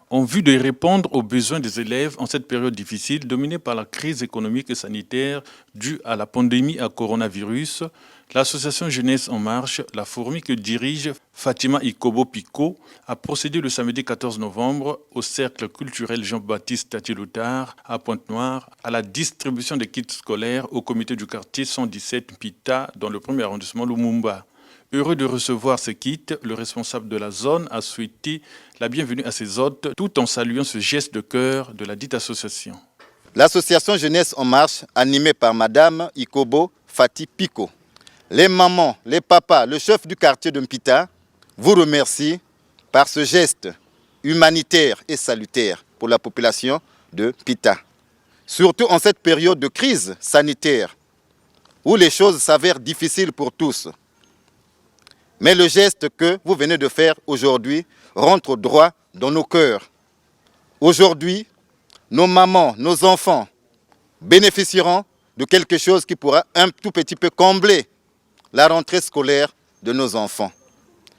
En vue de répondre aux besoins des élèves en cette période difficile dominée par la crise économique et sanitaire due à la pandémie à coronavirus, l'association Jeunesse en Marche, la fourmi que dirige Fatima Ikobo Pico, a procédé le samedi 14 novembre au cercle culturel Jean-Baptiste Tati-Loutard à Pointe-Noire à la distribution des kits scolaires au comité du quartier 117 Pita dans le premier arrondissement Lumumba. Heureux de recevoir ce kit, le responsable de la zone a souhaité la bienvenue à ses hôtes tout en saluant ce geste de cœur de la dite association. L'association Jeunesse en Marche, animée par Madame Ikobo Fati Pico, les mamans, les papas, le chef du quartier de Mpita vous remercie par ce geste humanitaire et salutaire pour la population de Mpita. Surtout en cette période de crise sanitaire où les choses s'avèrent difficiles pour tous. Mais le geste que vous venez de faire aujourd'hui rentre droit dans nos cœurs. Aujourd'hui, nos mamans, nos enfants bénéficieront de quelque chose qui pourra un tout petit peu combler la rentrée scolaire de nos enfants.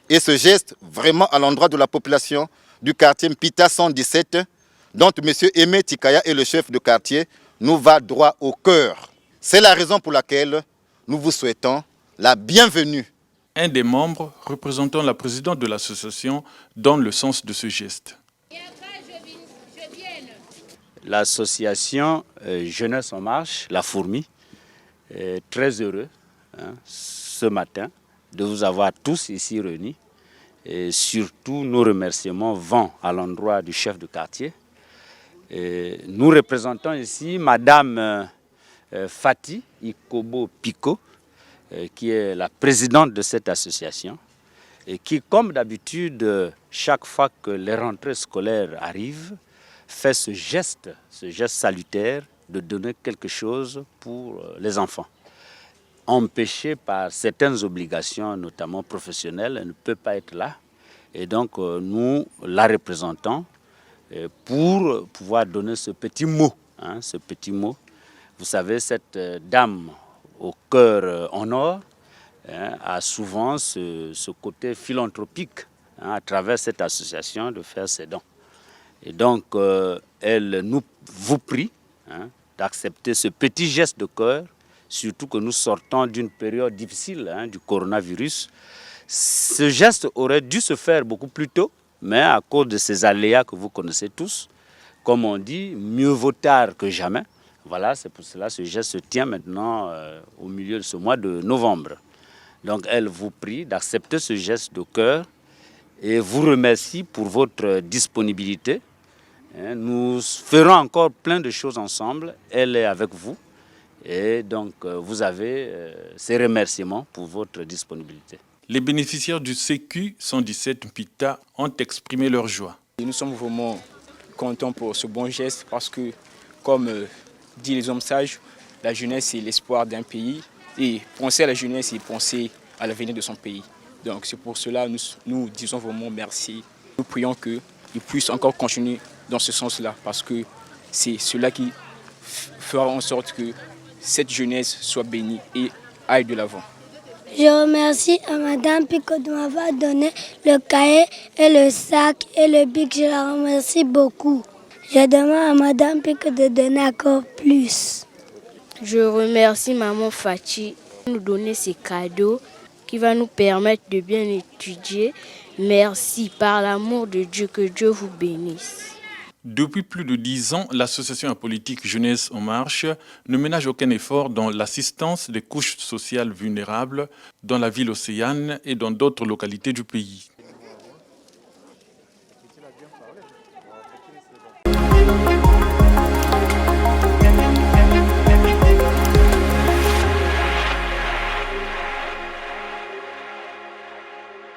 Et ce geste, vraiment à l'endroit de la population du quartier Mpita 117, dont M. Aimé Tikaya est le chef de quartier, nous va droit au cœur. C'est la raison pour laquelle nous vous souhaitons la bienvenue. Un des membres représentant la présidente de l'association donne le sens de ce geste. L'association Jeunesse en Marche, la fourmi, est très heureux ce matin de vous avoir tous ici réunis. Et surtout, nos remerciements vont à l'endroit du chef de quartier. Et nous représentons ici Madame Fati Ikobo Pico, qui est la présidente de cette association et qui, comme d'habitude, chaque fois que les rentrées scolaires arrivent, fait ce geste salutaire de donner quelque chose pour les enfants. Empêchée par certaines obligations, notamment professionnelles, elle ne peut pas être là. Et donc, nous la représentons pour pouvoir donner ce petit mot. Ce petit mot. Vous savez, cette dame au cœur en or a souvent ce côté philanthropique à travers cette association de faire ses dons. Et donc, elle vous prie d'accepter ce petit geste de cœur, surtout que nous sortons d'une période difficile du coronavirus. Ce geste aurait dû se faire beaucoup plus tôt, mais à cause de ces aléas que vous connaissez tous, comme on dit, mieux vaut tard que jamais. Voilà, c'est pour cela que ce geste se tient maintenant au milieu de ce mois de novembre. Donc, elle vous prie d'accepter ce geste de cœur et vous remercie pour votre disponibilité. Nous ferons encore plein de choses ensemble. Elle est avec vous. Et donc, vous avez ces remerciements pour votre disponibilité. Les bénéficiaires du CQ 117 Mpita ont exprimé leur joie. Nous sommes vraiment contents pour ce bon geste parce que, comme dit les hommes sages, la jeunesse c'est l'espoir d'un pays. Et penser à la jeunesse, c'est penser à l'avenir de son pays. Donc c'est pour cela que nous disons vraiment merci. Nous prions qu'ils puissent encore continuer dans ce sens-là parce que c'est cela qui fera en sorte que cette jeunesse soit bénie et aille de l'avant. Je remercie à Madame Pico de m'avoir donné le cahier et le sac et le bic. Je la remercie beaucoup. Je demande à Madame Pico de donner encore plus. Je remercie Maman Fati de nous donner ces cadeaux qui va nous permettre de bien étudier. Merci par l'amour de Dieu, que Dieu vous bénisse. Depuis plus de 10 ans, l'association apolitique Jeunesse en Marche ne ménage aucun effort dans l'assistance des couches sociales vulnérables dans la ville océane et dans d'autres localités du pays.